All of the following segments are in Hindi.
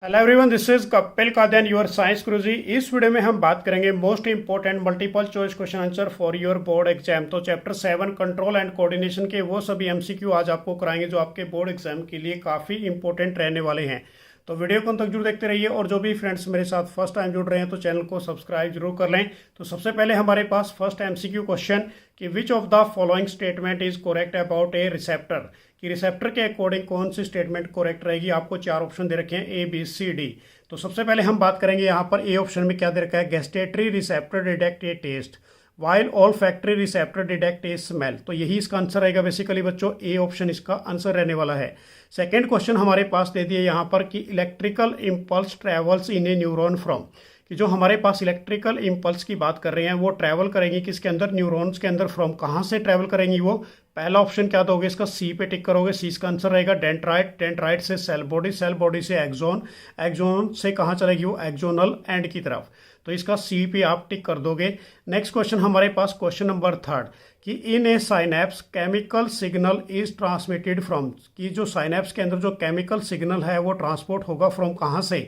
Hello everyone, this is Kapil Kadian your science guruji. इस वीडियो में हम बात करेंगे most important multiple choice question answer for your board exam. तो चैप्टर 7 कंट्रोल एंड कोऑर्डिनेशन के वो सभी एमसीक्यू आज आपको कराएंगे जो आपके बोर्ड एग्जाम के लिए काफ़ी इंपॉर्टेंट रहने वाले हैं। तो वीडियो को अंत तक जरूर देखते रहिए और जो भी फ्रेंड्स मेरे साथ फर्स्ट टाइम जुड़ रहे हैं तो चैनल को सब्सक्राइब जरूर कर लें। तो सबसे पहले हमारे पास फर्स्ट एमसीक्यू क्वेश्चन कि which of the following statement is correct about A receptor, कि रिसेप्टर के अकॉर्डिंग कौन सी स्टेटमेंट करेक्ट रहेगी। आपको चार ऑप्शन दे रखे हैं ए बी सी डी। तो सबसे पहले हम बात करेंगे यहाँ पर ए ऑप्शन में क्या दे रखा है, gustatory receptor detect a taste while olfactory receptor detect a smell. तो यही इसका आंसर रहेगा बेसिकली बच्चों, ए ऑप्शन इसका आंसर रहने वाला है। सेकेंड क्वेश्चन हमारे पास दे दिए यहाँ पर कि electrical impulse travels in a neuron from, कि जो हमारे पास इलेक्ट्रिकल इम्पल्स की बात कर रहे हैं वो ट्रैवल करेंगी किसके अंदर, न्यूरॉन्स के अंदर। फ्रॉम कहाँ से ट्रैवल करेंगी वो, पहला ऑप्शन क्या दोगे इसका, सी पे टिक करोगे। सी इसका आंसर रहेगा डेंड्राइट, डेंड्राइट से सेल बॉडी, सेल बॉडी से एक्सोन, एक्सोन से कहाँ चलेगी वो, एक्सोनल एंड की तरफ। तो इसका सी पे आप टिक कर दोगे। नेक्स्ट क्वेश्चन हमारे पास क्वेश्चन नंबर थर्ड कि in a synapse chemical signal is transmitted from, कि जो साइनेप्स के अंदर जो केमिकल सिग्नल है वो ट्रांसपोर्ट होगा फ्रॉम कहाँ से।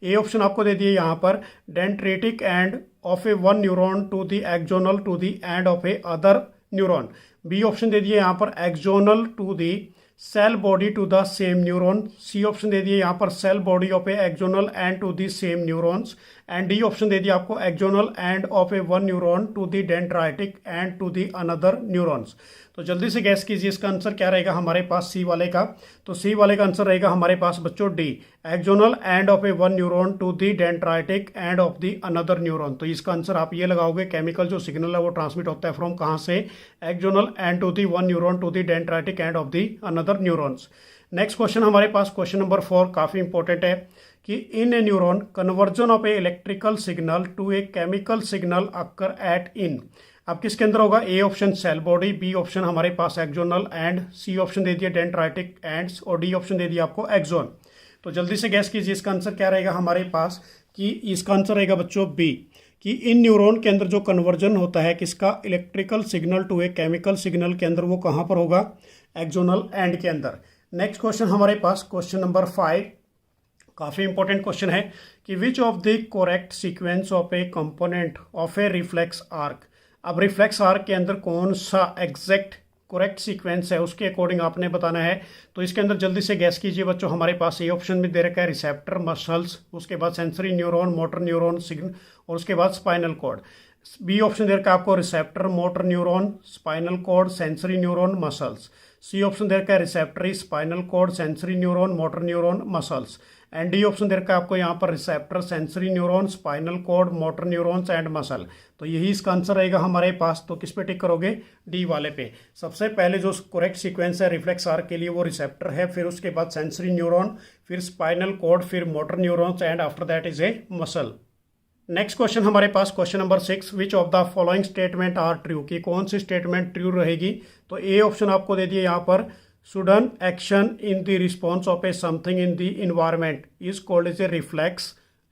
ए ऑप्शन आपको दे दिए यहाँ पर dendritic end of a one neuron to the axonal to the end of a other neuron. B option दे दिए यहाँ पर axonal to the cell body to the same neuron. C option दे दिए यहाँ पर cell body of a axonal end to the same neurons. And D option दे दिया आपको axonal end of a one neuron to the dendritic end to the another neurons. तो जल्दी से गैस कीजिए इसका आंसर क्या रहेगा हमारे पास सी वाले का। तो सी वाले का आंसर रहेगा हमारे पास बच्चों D, axonal end of a one neuron to the dendritic end of the another neuron. तो इसका आंसर आप ये लगाओगे, केमिकल जो सिग्नल है वो ट्रांसमिट होता है फ्रॉम कहाँ से, axonal end to the one neuron to the dendritic end of the another neurons. Next question हमारे पास क्वेश्चन नंबर 4 काफी इंपॉर्टेंट है कि in a neuron conversion of a electrical signal to a chemical signal occur at in. अब किसके अंदर होगा, A option cell body, B option हमारे पास एक्सोनल एंड, सी ऑप्शन दे दिया डेंड्राइटिक एंड्स और डी ऑप्शन दे दिया आपको एक्सोन। तो जल्दी से गैस कीजिए इसका आंसर क्या रहेगा हमारे पास, कि इसका आंसर रहेगा बच्चों बी, कि इन न्यूरॉन के अंदर जो कन्वर्जन होता है किसका, electrical signal to a chemical signal के अंदर, वो कहाँ पर होगा, एक्सोनल एंड के अंदर। नेक्स्ट क्वेश्चन हमारे पास क्वेश्चन नंबर 5 काफ़ी इंपॉर्टेंट क्वेश्चन है कि which of the correct sequence of A component of A reflex arc. अब रिफ्लेक्स आर्क के अंदर कौन सा एग्जैक्ट करेक्ट सीक्वेंस है उसके अकॉर्डिंग आपने बताना है। तो इसके अंदर जल्दी से गैस कीजिए बच्चों, हमारे पास ये ऑप्शन में दे रखा है रिसेप्टर, मसल्स, उसके बाद sensory neuron, motor neuron, signal और उसके बाद स्पाइनल कॉर्ड। बी ऑप्शन दे रखा है आपको receptor, motor neuron, spinal cord, sensory neuron, muscles. C option दे रखा है receptor, spinal cord, sensory neuron, motor neuron, muscles. And D option दे रखा है आपको यहाँ पर receptor, sensory neuron, spinal cord, motor neurons and muscle. तो यही इसका आंसर रहेगा हमारे पास। तो किस पे टिक करोगे, डी वाले पे। सबसे पहले जो करेक्ट सीक्वेंस है रिफ्लेक्स आर्क के लिए वो रिसेप्टर है, फिर उसके बाद सेंसरी न्यूरॉन, फिर स्पाइनल कॉर्ड, फिर motor neurons and after that is a muscle. Next question हमारे पास question number 6 which of the following statement are true, कि कौन सी स्टेटमेंट ट्रू रहेगी। तो ए ऑप्शन आपको दे दिए यहाँ पर sudden action in the response of a something in the environment is called as a reflex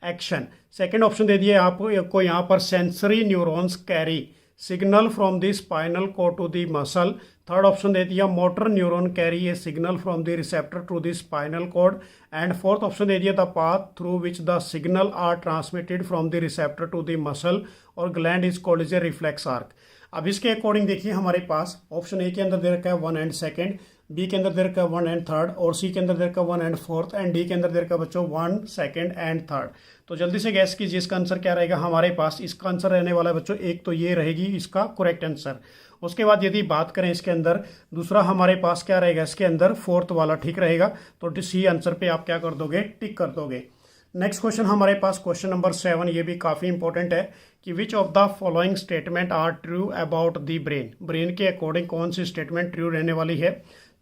action। Second option दे दिए आपको यहाँ पर sensory neurons carry signal from the spinal cord to the muscle. Third option दे दिया motor neuron carry a signal from the receptor to the spinal cord. And fourth option दे दिया the path through which the signal are transmitted from the receptor to the muscle और gland is called as a reflex arc. अब इसके अकॉर्डिंग देखिए हमारे पास ऑप्शन ए के अंदर दे रखा है 1 एंड सेकेंड, बी के अंदर दे रखा है 1 एंड थर्ड और सी के अंदर दे रखा है 1 एंड फोर्थ एंड डी के अंदर दे रखा है बच्चों 1 सेकेंड एंड थर्ड। तो जल्दी से गैस कीजिए इसका आंसर क्या रहेगा हमारे पास। इसका आंसर रहने वाला है बच्चों एक, तो ये रहेगी इसका करेक्ट आंसर। उसके बाद यदि बात करें इसके अंदर दूसरा हमारे पास क्या रहेगा, इसके अंदर फोर्थ वाला ठीक रहेगा। तो सी आंसर पे आप क्या कर दोगे, टिक कर दोगे। नेक्स्ट क्वेश्चन हमारे पास क्वेश्चन नंबर 7, ये भी काफ़ी इंपॉर्टेंट है कि which of the following statement are true about the brain. Brain के अकॉर्डिंग कौन सी स्टेटमेंट ट्रू रहने वाली है।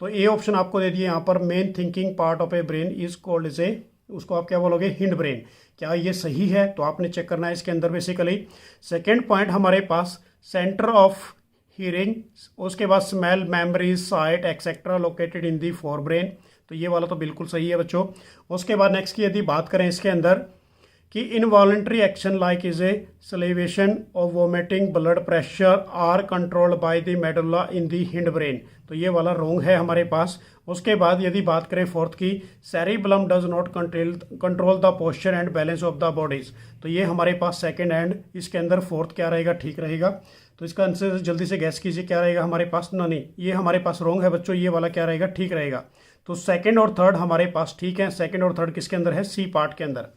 तो ए ऑप्शन आपको दे दिए यहाँ पर main thinking part of a brain is called as a, उसको आप क्या बोलोगे, हिंड ब्रेन। क्या ये सही है, तो आपने चेक करना है इसके अंदर बेसिकली। सेकेंड पॉइंट हमारे पास सेंटर ऑफ हियरिंग, उसके बाद smell, memories, site etcetera located in the fore brain. तो ये वाला तो बिल्कुल सही है बच्चों। उसके बाद नेक्स्ट की यदि बात करें इसके अंदर कि involuntary action like is a salivation और vomiting blood pressure are controlled by the medulla in the hind brain, तो ये वाला रॉन्ग है हमारे पास। उसके बाद यदि बात करें फोर्थ की, cerebellum does not control the posture and balance of the bodies, तो ये हमारे पास सेकंड एंड इसके अंदर फोर्थ क्या रहेगा, ठीक रहेगा। तो इसका आंसर जल्दी से गैस कीजिए क्या रहेगा हमारे पास। नहीं, ये हमारे पास रॉन्ग है बच्चों, ये वाला क्या रहेगा, ठीक रहेगा। तो सेकंड और थर्ड हमारे पास ठीक है। सेकंड और थर्ड किसके अंदर है, सी पार्ट के अंदर,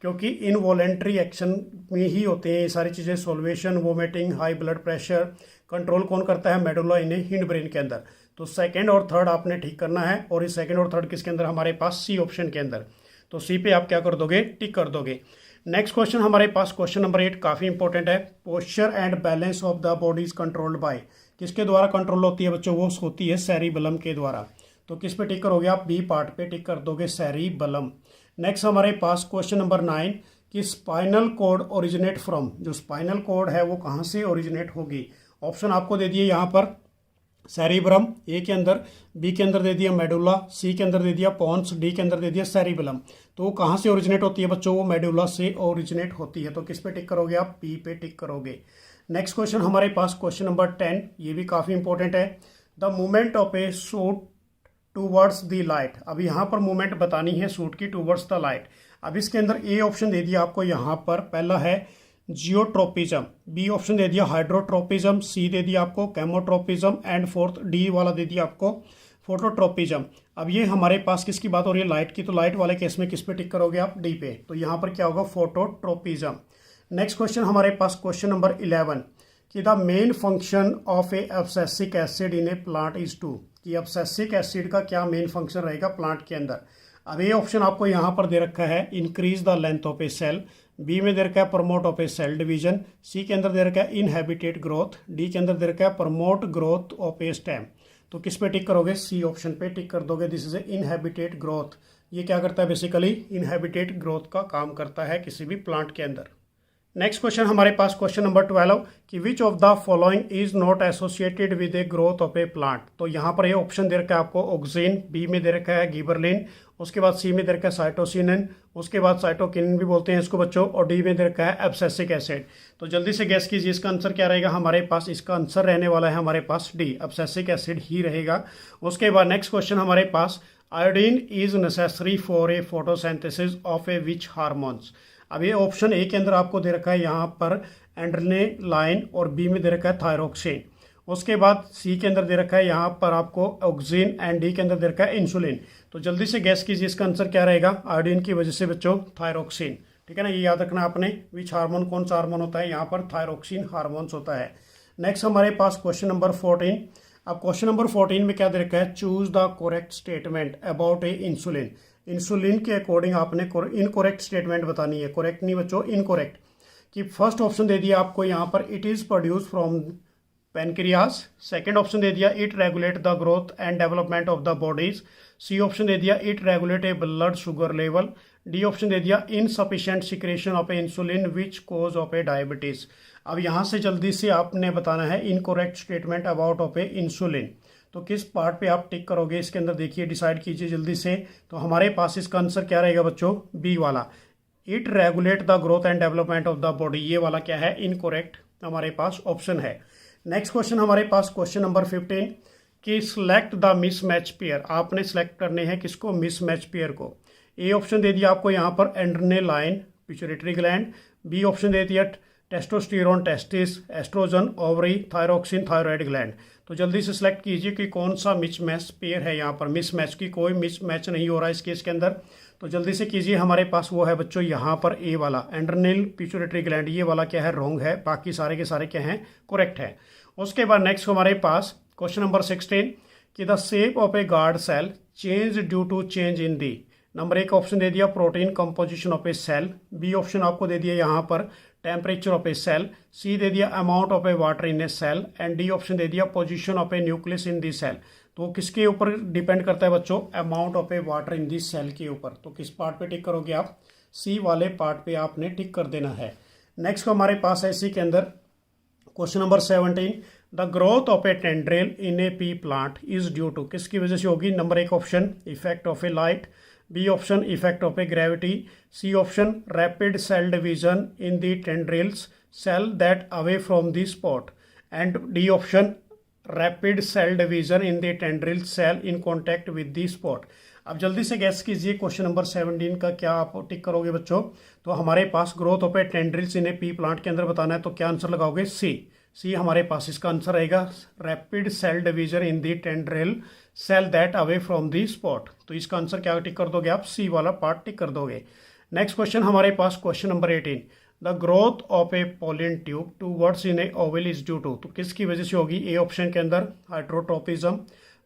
क्योंकि इनवॉलेंट्री एक्शन में ही होते हैं ये सारी चीज़ें। Solution, vomiting, high blood pressure control कौन करता है, मेडुला इन हिंड ब्रेन के अंदर। तो सेकंड और थर्ड आपने ठीक करना है, और इस सेकंड और थर्ड किसके अंदर, हमारे पास सी ऑप्शन के अंदर। तो सी पे आप क्या कर दोगे, टिक कर दोगे। नेक्स्ट क्वेश्चन हमारे पास क्वेश्चन नंबर 8 काफ़ी इंपॉर्टेंट है। Posture and balance of the body is controlled by, किसके द्वारा कंट्रोल होती है बच्चों, वो होती है सेरिबलम के द्वारा। तो किस पे टिक करोगे आप, बी पार्ट पे टिक कर दोगे, सेरिबलम। नेक्स्ट हमारे पास क्वेश्चन नंबर 9 कि स्पाइनल कोड ओरिजिनेट फ्रॉम, जो स्पाइनल कोड है वो कहाँ से ओरिजिनेट होगी। ऑप्शन आपको दे दिए यहाँ पर, सेरिब्रम ए के अंदर, बी के अंदर दे दिया मेडुला, सी के अंदर दे दिया पॉन्स, डी के अंदर दे दिया सेरिबलम। तो वो कहाँ से ओरिजिनेट होती है बच्चों, वो मेडुला से ओरिजिनेट होती है। तो किस पे टिक करोगे आप, बी पे टिक करोगे। नेक्स्ट क्वेश्चन हमारे पास क्वेश्चन नंबर 10, ये भी काफ़ी इंपॉर्टेंट है। The movement of A suit towards the light, अब यहाँ पर मूवमेंट बतानी है सूट की टूवर्ड्स द लाइट। अब इसके अंदर ए ऑप्शन दे दिया आपको यहाँ पर, पहला है जियोट्रोपिज्म, बी ऑप्शन दे दिया हाइड्रोट्रोपिज्म, सी दे दिया आपको कैमोट्रोपिज्म, एंड फोर्थ डी वाला दे दिया आपको फोटोट्रोपिज्म। अब ये हमारे पास किसकी बात हो रही है, लाइट की, तो लाइट वाले केस में किस पे टिक करोगे आप, डी पे। तो यहाँ पर क्या होगा, फोटोट्रोपिज्म। नेक्स्ट क्वेश्चन हमारे पास क्वेश्चन नंबर 11 कि the main function of a abscisic acid in a plant is to, कि एब्सेसिक एसिड का क्या मेन फंक्शन रहेगा प्लांट के अंदर। अब ये ऑप्शन आपको यहाँ पर दे रखा है, increase the length of a cell, B में दे रखा है promote of a cell division, C के अंदर दे रखा है इनहेबिटेट ग्रोथ, डी के अंदर दे रखा है promote growth of A stem. तो किस पे टिक करोगे, सी ऑप्शन पे टिक कर दोगे। दिस इज ए इनहेबिटेट ग्रोथ, ये क्या करता है, बेसिकली इनहेबिटेट ग्रोथ का काम करता है किसी भी प्लांट के अंदर। नेक्स्ट क्वेश्चन हमारे पास क्वेश्चन नंबर 12 कि which of the following is not associated with a growth of A plant. तो यहाँ पर ये ऑप्शन दे रखा है आपको, ऑक्सिन, बी में दे रखा है गिबरलिन, उसके बाद सी में दे रखा है साइटोसिनिन, उसके बाद साइटोकिनिन भी बोलते हैं इसको बच्चों, और डी में दे रखा है एब्सेसिक एसिड। तो जल्दी से गैस कीजिए इसका आंसर क्या रहेगा हमारे पास। इसका आंसर रहने वाला है हमारे पास डी, एब्सेसिक एसिड ही रहेगा। उसके बाद नेक्स्ट क्वेश्चन हमारे पास, iodine is necessary for a photosynthesis of a which hormones. अब ये ऑप्शन ए के अंदर आपको दे रखा है यहाँ पर एड्रेनालाइन, और बी में दे रखा है थायरोक्सिन। उसके बाद सी के अंदर दे रखा है यहाँ पर आपको ऑक्सिन, एंड डी के अंदर दे रखा है इंसुलिन। तो जल्दी से गैस कीजिए इसका आंसर क्या रहेगा, आयोडीन की वजह से बच्चों थायरोक्सिन, ठीक है ना, ये याद रखना आपने। विच हार्मोन, कौन सा हार्मोन होता है, यहाँ पर थायरोक्सिन हार्मोन्स होता है। नेक्स्ट हमारे पास क्वेश्चन नंबर 14। अब क्वेश्चन नंबर 14 में क्या दे रखा है, choose the correct statement about A insulin. Insulin के अकॉर्डिंग आपने इनकोरेक्ट स्टेटमेंट बतानी है, करेक्ट नहीं बच्चों, इनकोरेक्ट। कि फर्स्ट ऑप्शन दे दिया आपको यहाँ पर, it is produce from pancreas. Second option दे दिया, it regulate the growth and development of the bodies. C option दे दिया, it regulate a blood sugar level. D option दे दिया, insufficient secretion of a insulin which cause of a diabetes. अब यहाँ से जल्दी से आपने बताना है incorrect statement about of a insulin. तो किस पार्ट पे आप टिक करोगे इसके अंदर, देखिए डिसाइड कीजिए जल्दी से। तो हमारे पास इसका आंसर क्या रहेगा बच्चों, बी वाला, it regulate the growth and development of the body, ये वाला क्या है, इनकोरेक्ट हमारे पास ऑप्शन है। नेक्स्ट क्वेश्चन हमारे पास क्वेश्चन नंबर 15 कि सिलेक्ट द मिसमैच पेयर। आपने सेलेक्ट करने हैं किसको, मिसमैच पेयर को। ए ऑप्शन दे दिया आपको यहाँ पर adrenaline pituitary gland, B option दे दिया testosterone testis, estrogen ovary, thyroxine thyroid gland. तो जल्दी से सिलेक्ट कीजिए कि कौन सा मिसमैच पेयर है यहाँ पर। मिसमैच की कोई मिसमैच नहीं हो रहा है इस केस के अंदर, तो जल्दी से कीजिए। हमारे पास वो है बच्चों यहाँ पर ए वाला, एड्रेनल पिट्यूटरी ग्लैंड, ये वाला क्या है, रॉन्ग है। बाकी सारे के सारे क्या हैं, करेक्ट है। उसके बाद नेक्स्ट हमारे पास क्वेश्चन नंबर 16 कि the shape of a guard cell change due to change in the. Number एक ऑप्शन दे दिया protein composition of a cell, B option आपको दे दिया यहाँ पर temperature of a cell, C दे दिया amount of a water in a cell, and D option दे दिया position of a nucleus in the cell. तो किसके ऊपर डिपेंड करता है बच्चों, amount of a water in the cell के ऊपर। तो किस पार्ट पे टिक करोगे आप, सी वाले पार्ट पे आपने टिक कर देना है। नेक्स्ट हमारे पास है इसी के अंदर question number 17, the growth of a tendril in a pea plant is due to, किसकी वजह से होगी। नंबर एक option effect of a light, B option effect of a gravity, C option rapid cell division in the tendrils cell that away from the spot, and D option rapid cell division in the tendril cell in contact with the spot. अब जल्दी से गैस कीजिए क्वेश्चन नंबर 17 का क्या आप टिक करोगे बच्चों। तो हमारे पास growth of a tendrils in a pea plant के अंदर बताना है, तो क्या आंसर लगाओगे, सी हमारे पास इसका आंसर रहेगा rapid cell division in the tendril cell that away from the spot. तो इसका आंसर क्या टिक कर दोगे आप, सी वाला पार्ट टिक कर दोगे। नेक्स्ट क्वेश्चन हमारे पास question number 18, the growth of a pollen tube towards in a ovule is due to, तो किसकी वजह से होगी। ए ऑप्शन के अंदर हाइड्रोट्रोपिज्म,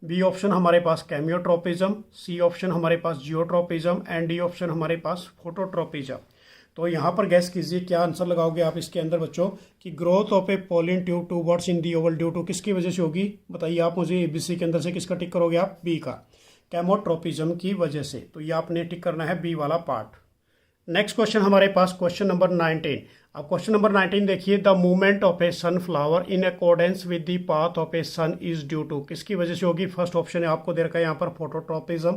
बी ऑप्शन हमारे पास कैमियोट्रोपिज्म, सी ऑप्शन हमारे पास जियोट्रोपिज्म, एंड डी ऑप्शन हमारे पास फोटोट्रोपिज्म। तो यहाँ पर गैस कीजिए क्या आंसर लगाओगे आप इसके अंदर बच्चों कि growth of a pollen tube towards in the ovule due to किसकी वजह से होगी, बताइए आप मुझे। एबीसी के अंदर से किसका टिक करोगे आप, बी का, कैमोट्रोपिज्म की वजह से। तो ये आपने टिक करना है बी वाला पार्ट। नेक्स्ट क्वेश्चन हमारे पास क्वेश्चन नंबर 19। अब क्वेश्चन नंबर 19 देखिए, the movement of a sunflower in accordance with the path of a sun is due to, किसकी वजह से होगी। फर्स्ट ऑप्शन है आपको दे रखा है यहाँ पर फोटोट्रोपिज्म,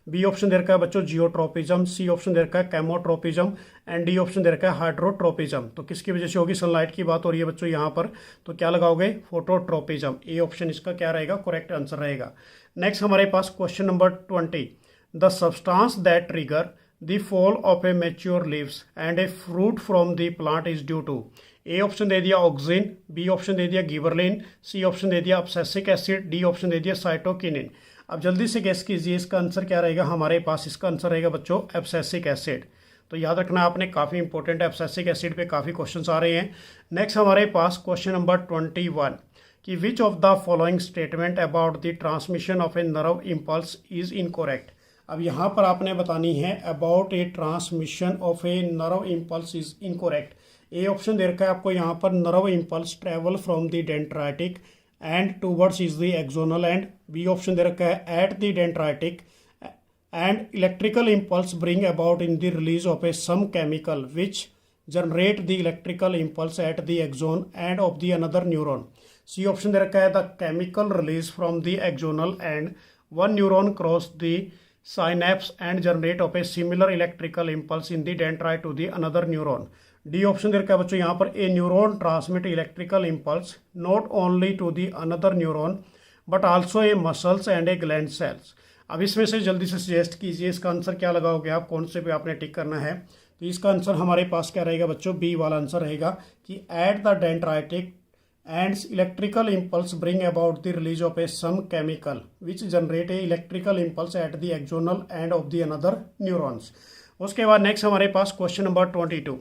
बी ऑप्शन दे रखा है बच्चों जियोट्रोपिज्म, सी ऑप्शन दे रखा है कैमोट्रोपिज्म, एंड डी ऑप्शन दे रखा है हाइड्रोट्रोपिज्म। तो किसकी वजह से होगी, सनलाइट की बात हो रही है बच्चों यहाँ पर, तो क्या लगाओगे, फोटोट्रोपिज्म। ए ऑप्शन इसका क्या रहेगा, करेक्ट आंसर रहेगा। नेक्स्ट हमारे पास question number 20, the substance that trigger the fall of a mature leaves and a fruit from the plant is due to, A option दे दिया ऑक्सिन, बी ऑप्शन दे दिया गिबरलिन, सी ऑप्शन दे दिया अब्सेसिक एसिड, डी ऑप्शन दे दिया साइटोकिनिन। अब जल्दी से गेस कीजिए इसका आंसर क्या रहेगा हमारे पास, इसका आंसर रहेगा बच्चों एब्सेसिक एसिड। तो याद रखना आपने, काफ़ी इंपॉर्टेंट है, एब्सेसिक एसिड पे काफ़ी क्वेश्चन आ रहे हैं। नेक्स्ट हमारे पास क्वेश्चन नंबर 21 कि which of the following statement about the transmission of a nerve impulse is incorrect. अब यहाँ पर आपने बतानी है about a transmission of a nerve impulse is incorrect. A option दे रखा है आपको यहाँ पर nerve impulse travel from the dendritic end towards is the axonal end, B option दे रखा है at the dendritic end electrical impulse bring about in the release of A some chemical which generate the electrical impulse at the axon end of the another neuron. C option दे रखा है the chemical release from the axonal end one neuron cross the synapse and generate of a similar electrical impulse in the dendrite to the another neuron। D option दे रखा है बच्चों यहाँ पर a neuron transmit electrical impulse not only to the another neuron but also a muscles and a gland cells. अब इसमें से जल्दी से सजेस्ट कीजिए इसका आंसर क्या लगाओगे आप, कौन से पे आपने टिक करना है। तो इसका आंसर हमारे पास क्या रहेगा बच्चों, बी वाला आंसर रहेगा कि eight the dendritic and electrical impulse bring about the release of a some chemical which generate a electrical impulse at the axonal end of the another neurons। उसके बाद नेक्स्ट हमारे पास question number 22,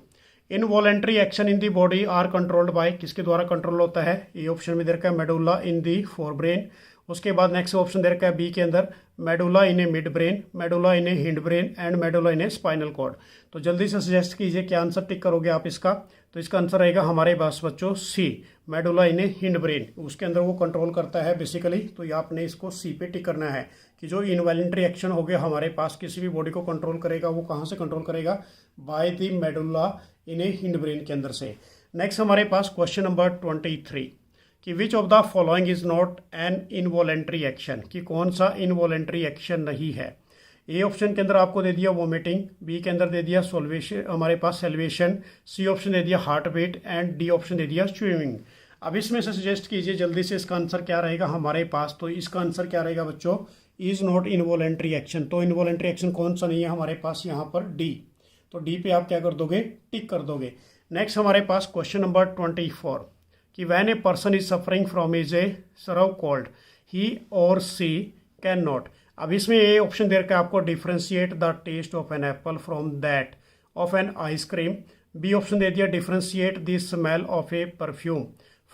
involuntary action in the body are controlled by, किसके द्वारा कंट्रोल होता है। ए ऑप्शन में दे रखा है medulla in the fore brain, उसके बाद नेक्स्ट ऑप्शन दे रखा है बी के अंदर medulla in a mid brain, medulla in a hind brain and medulla in a spinal cord. तो जल्दी से सजेस्ट कीजिए क्या आंसर टिक करोगे आप इसका। तो इसका आंसर रहेगा हमारे पास बच्चों सी, medulla in a hind brain, उसके अंदर वो कंट्रोल करता है बेसिकली। तो ये आपने इसको सी पे टिक करना है कि जो इनवॉलेंट्री एक्शन हो गया हमारे पास किसी भी बॉडी को कंट्रोल करेगा, वो कहाँ से कंट्रोल करेगा, bye the medulla in a hind brain के अंदर से। नेक्स्ट हमारे पास क्वेश्चन नंबर 23 कि which of the following is not an involuntary action, कि कौन सा इनवॉलेंट्री एक्शन नहीं है। ए ऑप्शन के अंदर आपको दे दिया वोमिटिंग, बी के अंदर दे दिया सोल्वेशन हमारे पास सेल्वेशन, सी ऑप्शन दे दिया heart beat and D option दे दिया स्विमिंग। अब इसमें से सजेस्ट कीजिए जल्दी से इसका आंसर क्या रहेगा हमारे पास। तो इसका आंसर क्या रहेगा बच्चों, इज नॉट इनवॉलेंट्री एक्शन। तो इनवॉलेंट्री एक्शन कौन सा नहीं है हमारे पास यहाँ पर, डी। तो डी पे आप क्या कर दोगे, टिक कर दोगे। नेक्स्ट हमारे पास क्वेश्चन नंबर 24 कि when a person is suffering from is a severe cold he or she can not. अब इसमें ए ऑप्शन दे रखा है आपको differentiate the taste of an apple from that of an ice cream, B option दे दिया differentiate the smell of a perfume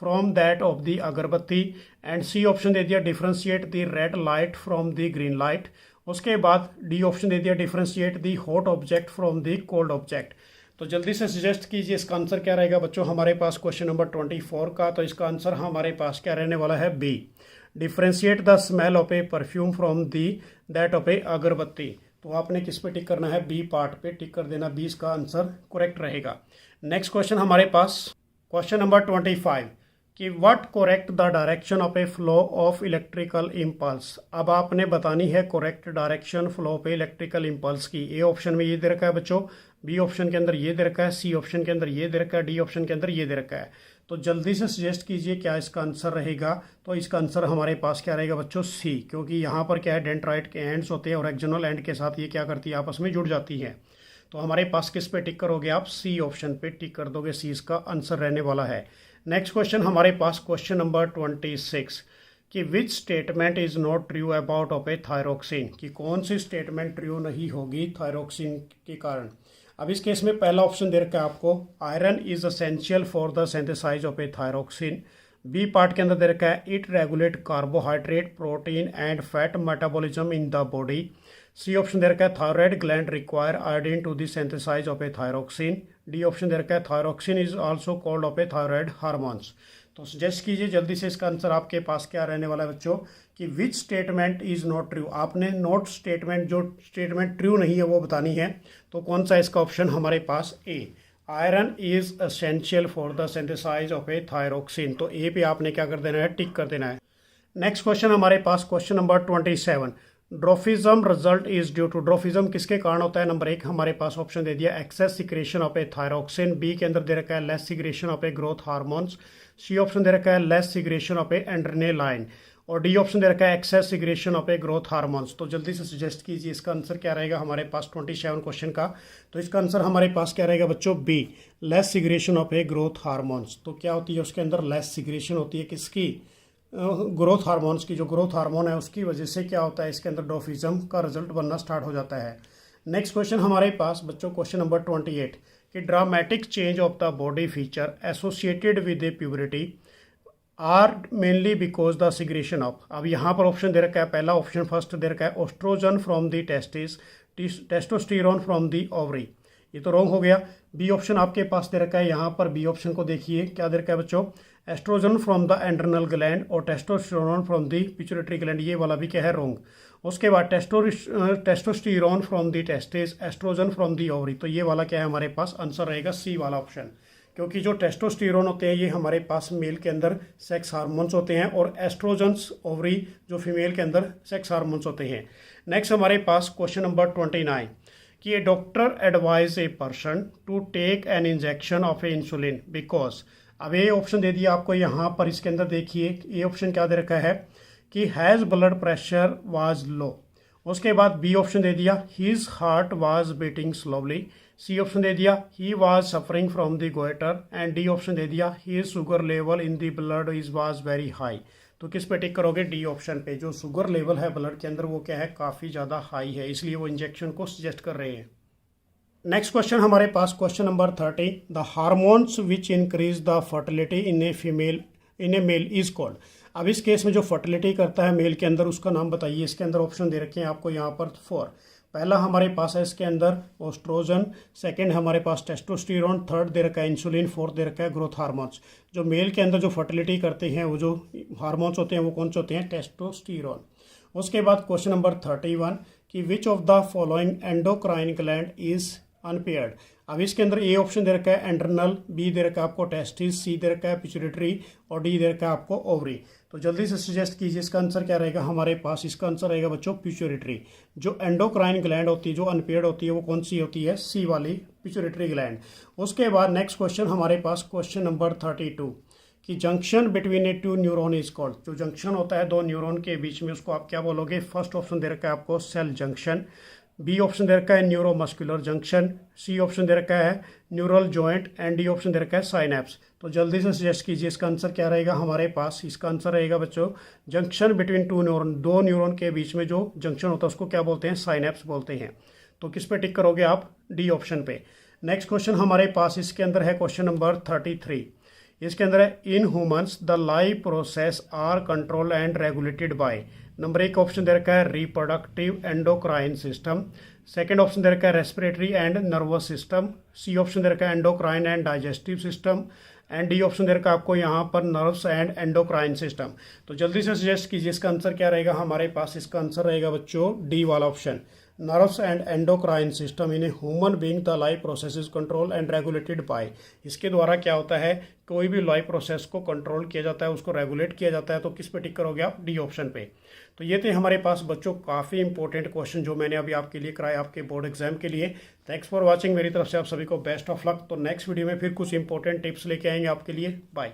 from that of the agarbatti, and C option दे दिया differentiate the red light from the green light. उसके बाद डी ऑप्शन दे दिया differentiate the hot object from the cold object. तो जल्दी से सजेस्ट कीजिए इसका आंसर क्या रहेगा बच्चों हमारे पास क्वेश्चन नंबर 24 का। तो इसका आंसर हमारे पास क्या रहने वाला है, B, differentiate the smell of a perfume from the that of a agarbatti. तो आपने किस पे टिक करना है, बी पार्ट पे टिक कर देना, बी इसका आंसर करेक्ट रहेगा। नेक्स्ट क्वेश्चन हमारे पास क्वेश्चन नंबर 25 कि what correct the direction of A flow of electrical impulse. अब आपने बतानी है करेक्ट डायरेक्शन फ्लो पे इलेक्ट्रिकल इम्पल्स की। ए ऑप्शन में ये दे रखा है बच्चों, बी ऑप्शन के अंदर ये दे रखा है, सी ऑप्शन के अंदर ये दे रखा है, डी ऑप्शन के अंदर ये दे रखा है। तो जल्दी से सजेस्ट कीजिए क्या इसका आंसर रहेगा। तो इसका आंसर हमारे पास क्या रहेगा बच्चों, सी, क्योंकि यहाँ पर क्या है डेंड्राइट के एंड्स होते हैं और एक्सटर्नल एंड के साथ ये क्या करती है, आपस में जुड़ जाती हैं। तो हमारे पास किस पे टिक करोगे आप, सी ऑप्शन पे टिक कर दोगे, सी इसका आंसर रहने वाला है। नेक्स्ट क्वेश्चन हमारे पास क्वेश्चन नंबर 26 कि which statement is not true about of a thyroxine, कि कौन सी स्टेटमेंट ट्रू नहीं होगी थायरोक्सिन के कारण। अब इस केस में पहला ऑप्शन दे रखा है आपको, iron is essential for the synthesize of a thyroxine. B part के अंदर दे रखा है it regulate carbohydrate protein and fat metabolism in the body. C option दे रखा है thyroid gland require iodine to the synthesize of a thyroxine. D option दे रखा है thyroxine is also called of a thyroid hormones. तो सजेस्ट कीजिए जल्दी से इसका आंसर आपके पास क्या रहने वाला है बच्चों, कि which statement is not true. आपने नॉट स्टेटमेंट, जो स्टेटमेंट ट्रू नहीं है वो बतानी है। तो कौन सा इसका ऑप्शन हमारे पास, A, iron is essential for the synthesize of a thyroxine. तो ए पे आपने क्या कर देना है, टिक कर देना है। नेक्स्ट क्वेश्चन हमारे पास question number 27, tropism result is due to. Tropism किसके कारण होता है। नंबर 1 हमारे पास ऑप्शन दे दिया excess secretion of a thyroxine. B के अंदर दे रखा है less secretion of a growth hormones. C option दे रखा है less secretion of a adrenaline. और डी ऑप्शन दे रखा है excess secretion of a growth hormones. तो जल्दी से सजेस्ट कीजिए इसका आंसर क्या रहेगा हमारे पास 27 क्वेश्चन का। तो इसका आंसर हमारे पास क्या रहेगा बच्चों, B, less secretion of a growth hormones. तो क्या होती है उसके अंदर, लेस सिक्रेशन होती है किसकी, ग्रोथ हार्मोन्स की। जो ग्रोथ हार्मोन है उसकी वजह से क्या होता है इसके अंदर ड्रोफिज्म का रिजल्ट बनना स्टार्ट हो जाता है। नेक्स्ट क्वेश्चन हमारे पास बच्चों क्वेश्चन नंबर 28 कि dramatic change of the body feature associated with a puberty are mainly because the secretion of. अब यहाँ पर ऑप्शन दे रखा है, पहला ऑप्शन फर्स्ट दे रखा है oestrogen from the testis, testosterone from the ovary. ये तो रॉन्ग हो गया। बी ऑप्शन आपके पास दे रखा है, यहाँ पर बी ऑप्शन को देखिए क्या दे रखा है बच्चों, estrogen from the adrenal gland और testosterone from the pituitary gland. ये वाला भी क्या है, रॉन्ग। उसके बाद testosterone from the testis, estrogen from the ovary. तो ये वाला क्या है हमारे पास, आंसर रहेगा सी वाला ऑप्शन, क्योंकि जो टेस्टोस्टेरोन होते हैं ये हमारे पास मेल के अंदर सेक्स हार्मोन्स होते हैं और एस्ट्रोजन्स ओवरी जो फीमेल के अंदर सेक्स हार्मोन्स होते हैं। नेक्स्ट हमारे पास क्वेश्चन नंबर 29 कि a doctor advise a person to take an injection of a insulin because. अब ये ऑप्शन दे दिया आपको यहाँ पर, इसके अंदर देखिए ये ऑप्शन क्या दे रखा है कि his blood pressure was low. उसके बाद बी ऑप्शन दे दिया his heart was beating slowly. C option दे दिया he was suffering from the goiter and D option दे दिया his sugar level in the blood is was very high. तो किस पे टिक करोगे, डी ऑप्शन पे। जो शुगर लेवल है ब्लड के अंदर वो क्या है, काफ़ी ज़्यादा हाई है, इसलिए वो इंजेक्शन को सजेस्ट कर रहे हैं। नेक्स्ट क्वेश्चन हमारे पास question number 30 the hormones which increase the fertility in a male is called. अब इस केस में जो फर्टिलिटी करता है मेल के अंदर उसका नाम बताइए। इसके अंदर ऑप्शन दे रखे हैं आपको यहाँ पर 4। पहला हमारे पास है इसके अंदर ओस्ट्रोजन, सेकंड हमारे पास टेस्टोस्टेरोन, थर्ड दे रखा है इंसुलिन, फोर्थ दे रखा है ग्रोथ हार्मोन्स। जो मेल के अंदर जो फर्टिलिटी करते हैं वो जो हार्मोन्स होते हैं वो कौन से होते हैं, टेस्टोस्टेरोन। उसके बाद क्वेश्चन नंबर 31 कि which of the following endocrine gland is unpaired. अब इसके अंदर ए ऑप्शन दे रखा है एंड्रेनल, बी दे रखा है आपको टेस्टिस, सी दे रखा है पिट्यूटरी और डी दे रखा है आपको ओवरी। तो जल्दी से सजेस्ट कीजिए इसका आंसर क्या रहेगा हमारे पास। इसका आंसर रहेगा बच्चों पिट्यूटरी। जो एंडोक्राइन ग्लैंड होती है, जो अनपेयर्ड होती है, वो कौन सी होती है, सी वाली पिट्यूटरी ग्लैंड। उसके बाद नेक्स्ट क्वेश्चन हमारे पास क्वेश्चन नंबर 32 कि junction between a two neuron is called. जो जंक्शन होता है दो न्यूरॉन के बीच में उसको आप क्या बोलोगे। फर्स्ट ऑप्शन दे रखा है आपको सेल जंक्शन, बी ऑप्शन दे रखा है न्यूरोमस्कुलर जंक्शन, सी ऑप्शन दे रखा है neural joint and D option दे रखा है साइनेप्स। तो जल्दी से सजेस्ट कीजिए इसका आंसर क्या रहेगा हमारे पास। इसका आंसर रहेगा बच्चों जंक्शन बिटवीन टू न्यूरॉन, दो न्यूरॉन के बीच में जो जंक्शन होता है उसको क्या बोलते हैं, साइनेप्स बोलते हैं। तो किस पे टिक करोगे आप, डी ऑप्शन पे। नेक्स्ट क्वेश्चन हमारे पास इसके अंदर है क्वेश्चन नंबर 33। इसके अंदर है in humans the life process are control and regulated by. Number 1 option दे रखा है reproductive endocrine system, second option दे रखा है respiratory and nervous system, C option दे रखा है endocrine and digestive system and D option दे रखा है आपको यहाँ पर नर्व्स एंड एंडोक्राइन सिस्टम। तो जल्दी से सजेस्ट कीजिए इसका आंसर क्या रहेगा हमारे पास। इसका आंसर रहेगा बच्चों डी वाला option, nerves and endocrine system in a human being the life process control and regulated bye. इसके द्वारा क्या होता है, कोई भी लाइफ प्रोसेस को कंट्रोल किया जाता है, उसको रेगुलेट किया जाता है। तो किस पे टिक करोगे आप, डी ऑप्शन पे। तो ये थे हमारे पास बच्चों काफ़ी इंपॉर्टेंट क्वेश्चन जो मैंने अभी आपके लिए कराए आपके बोर्ड एग्जाम के लिए। थैंक्स फॉर वॉचिंग, मेरी तरफ से आप सभी को बेस्ट ऑफ लक। तो नेक्स्ट वीडियो में फिर कुछ इंपॉर्टेंट टिप्स लेके आएंगे आपके लिए। बाय।